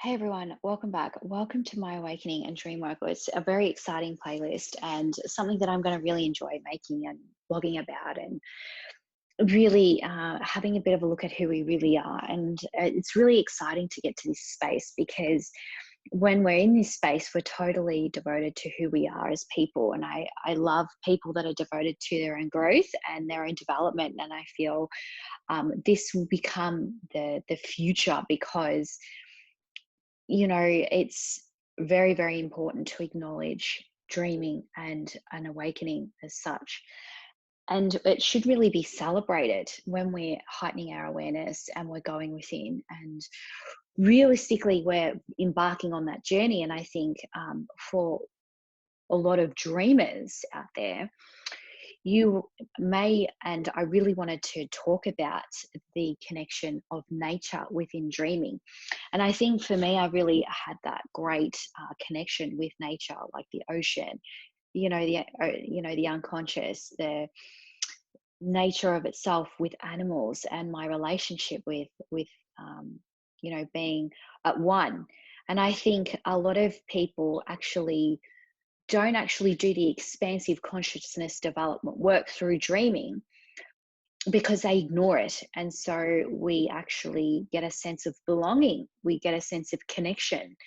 Hey everyone, welcome back. Welcome to my Awakening and Dream Work. It's a very exciting playlist and something that I'm going to really enjoy making and blogging about and really having a bit of a look at who we really are. And it's really exciting to get to this space because when we're in this space, we're totally devoted to who we are as people. And I love people that are devoted to their own growth and their own development. And I feel this will become the future because it's very, very important to acknowledge dreaming and an awakening as such. And it should really be celebrated when we're heightening our awareness and we're going within. And realistically, we're embarking on that journey. And I think for a lot of dreamers out there, you may, and I really wanted to talk about the connection of nature within dreaming. And I think for me, I really had that great connection with nature, like the ocean, the unconscious, the nature of itself with animals, and my relationship with being at one. And I think a lot of people actually don't actually do the expansive consciousness development work through dreaming because they ignore it. And so we actually get a sense of belonging, we get a sense of connection.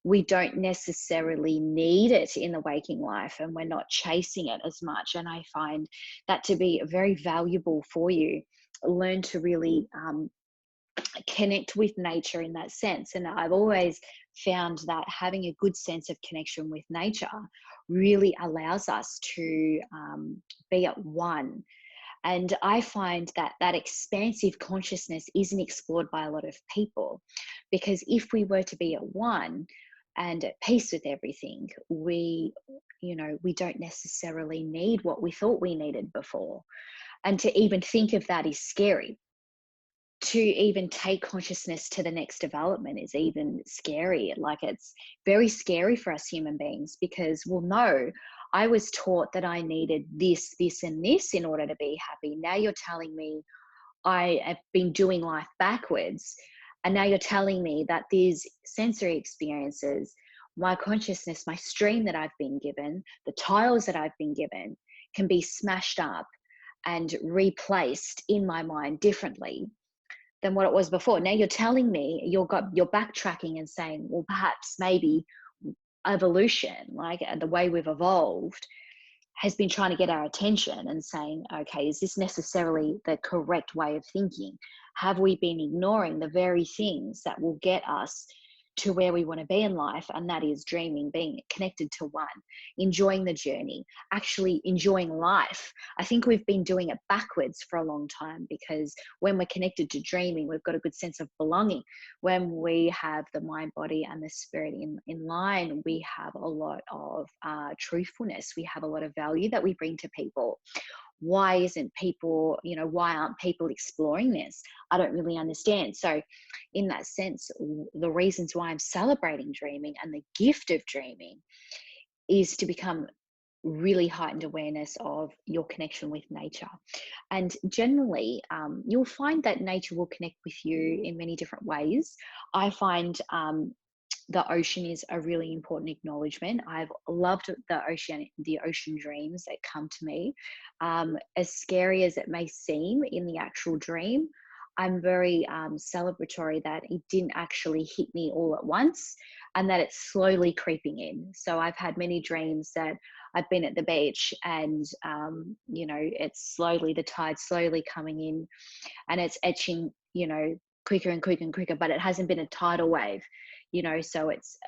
We don't necessarily need it in the waking life and we're not chasing it as much. And I find that to be very valuable for you. Learn to really connect with nature in that sense. And I've always found that having a good sense of connection with nature really allows us to be at one. And I find that that expansive consciousness isn't explored by a lot of people, because if we were to be at one and at peace with everything, we don't necessarily need what we thought we needed before. And to even think of that is scary. To even take consciousness to the next development is even scary. Like, it's very scary for us human beings because, well, no, I was taught that I needed this, and this in order to be happy. Now you're telling me I have been doing life backwards. And now you're telling me that these sensory experiences, my consciousness, my stream that I've been given, the tiles that I've been given, can be smashed up and replaced in my mind differently than what it was before. Now you're telling me you're backtracking and saying, well, perhaps maybe evolution, like the way we've evolved, has been trying to get our attention and saying, okay, is this necessarily the correct way of thinking? Have we been ignoring the very things that will get us to where we want to be in life? And that is dreaming, being connected to one, enjoying the journey, actually enjoying life. I think we've been doing it backwards for a long time, because when we're connected to dreaming, we've got a good sense of belonging. When we have the mind, body, and the spirit in line, we have a lot of truthfulness. We have a lot of value that we bring to people. Why aren't people exploring this? I don't really understand. So in that sense, the reasons why I'm celebrating dreaming and the gift of dreaming is to become really heightened awareness of your connection with nature. And generally, you'll find that nature will connect with you in many different ways. I find the ocean is a really important acknowledgement. I've loved the ocean dreams that come to me. As scary as it may seem in the actual dream, I'm very celebratory that it didn't actually hit me all at once, and that it's slowly creeping in. So I've had many dreams that I've been at the beach and, it's slowly, the tide slowly coming in, and it's etching, quicker and quicker and quicker, but it hasn't been a tidal wave. So it's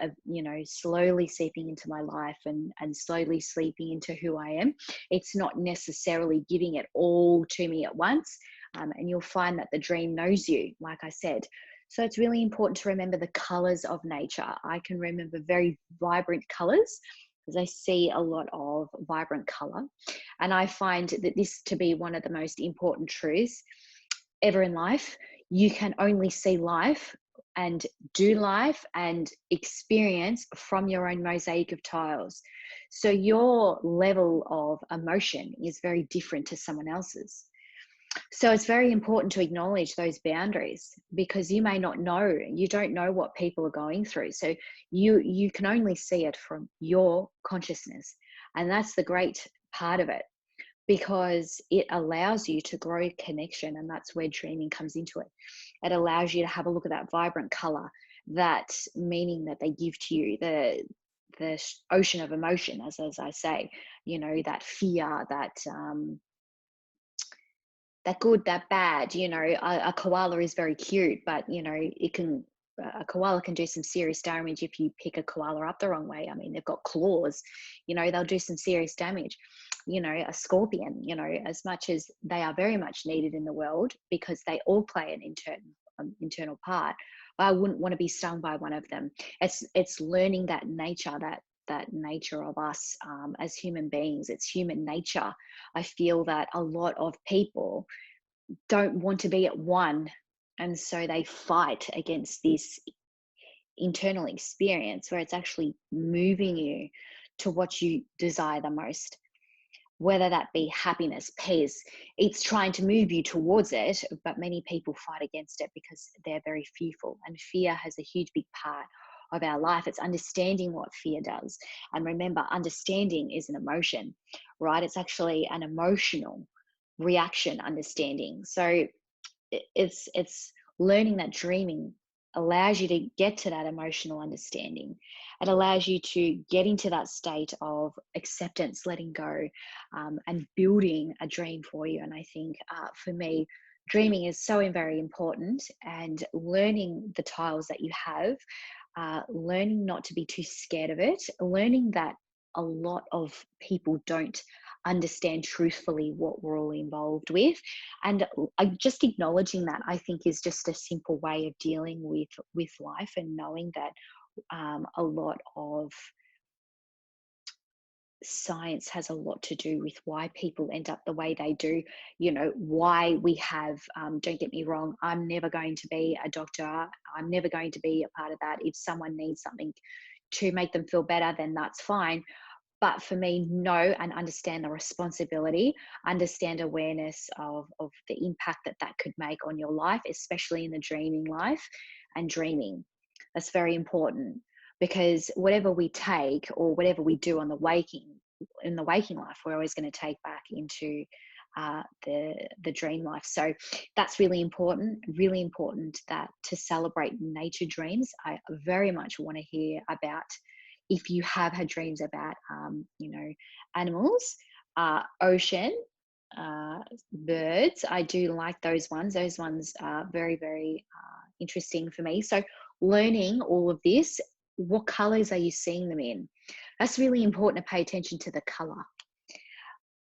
slowly seeping into my life and slowly sleeping into who I am. It's not necessarily giving it all to me at once. And you'll find that the dream knows you, like I said. So it's really important to remember the colors of nature. I can remember very vibrant colors because I see a lot of vibrant color. And I find that this to be one of the most important truths ever in life. You can only see life and do life and experience from your own mosaic of tiles. So your level of emotion is very different to someone else's. So it's very important to acknowledge those boundaries, because you may not know, you don't know what people are going through. So you can only see it from your consciousness. And that's the great part of it, because it allows you to grow connection. And that's where dreaming comes into it. It allows you to have a look at that vibrant color, that meaning that they give to you, the ocean of emotion, as I say, that fear, that good, that bad. A koala is very cute, but a koala can do some serious damage if you pick a koala up the wrong way. I mean, they've got claws, they'll do some serious damage. A scorpion, as much as they are very much needed in the world, because they all play an internal part, I wouldn't want to be stung by one of them. It's learning that nature, that nature of us, as human beings. It's human nature. I feel that a lot of people don't want to be at one, and so they fight against this internal experience where it's actually moving you to what you desire the most, whether that be happiness, peace. It's trying to move you towards it, but many people fight against it because they're very fearful, and fear has a huge big part of our life. It's understanding what fear does. And remember, understanding is an emotion, right? It's actually an emotional reaction, understanding. So it's learning that dreaming allows you to get to that emotional understanding. It allows you to get into that state of acceptance, letting go, and building a dream for you. And I think for me, dreaming is so very important, and learning the tiles that you have, learning not to be too scared of it, learning that a lot of people don't understand truthfully what we're all involved with. And just acknowledging that, I think, is just a simple way of dealing with life, and knowing that a lot of science has a lot to do with why people end up the way they do. Why we have, don't get me wrong, I'm never going to be a doctor, I'm never going to be a part of that. If someone needs something to make them feel better, then that's fine. But for me, know and understand the responsibility, understand awareness of the impact that could make on your life, especially in the dreaming life and dreaming. That's very important, because whatever we take or whatever we do in the waking life, we're always going to take back into the dream life. So that's really important that to celebrate nature dreams. I very much want to hear about if you have had dreams about animals, ocean, birds. I do like those ones. Those ones are very, very interesting for me. So learning all of this, what colors are you seeing them in? That's really important to pay attention to the color.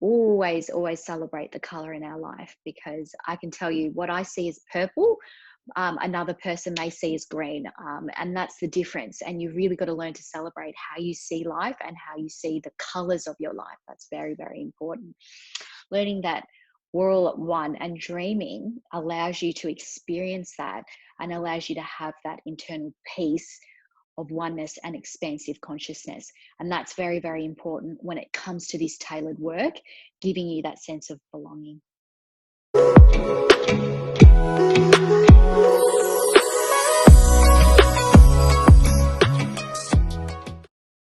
Always celebrate the color in our life, because I can tell you what I see as purple, another person may see as green, and that's the difference. And you really got to learn to celebrate how you see life and how you see the colors of your life. That's very, very important. Learning that we're all at one, and dreaming allows you to experience that, and allows you to have that internal peace of oneness and expansive consciousness. And that's very, very important when it comes to this tailored work, giving you that sense of belonging.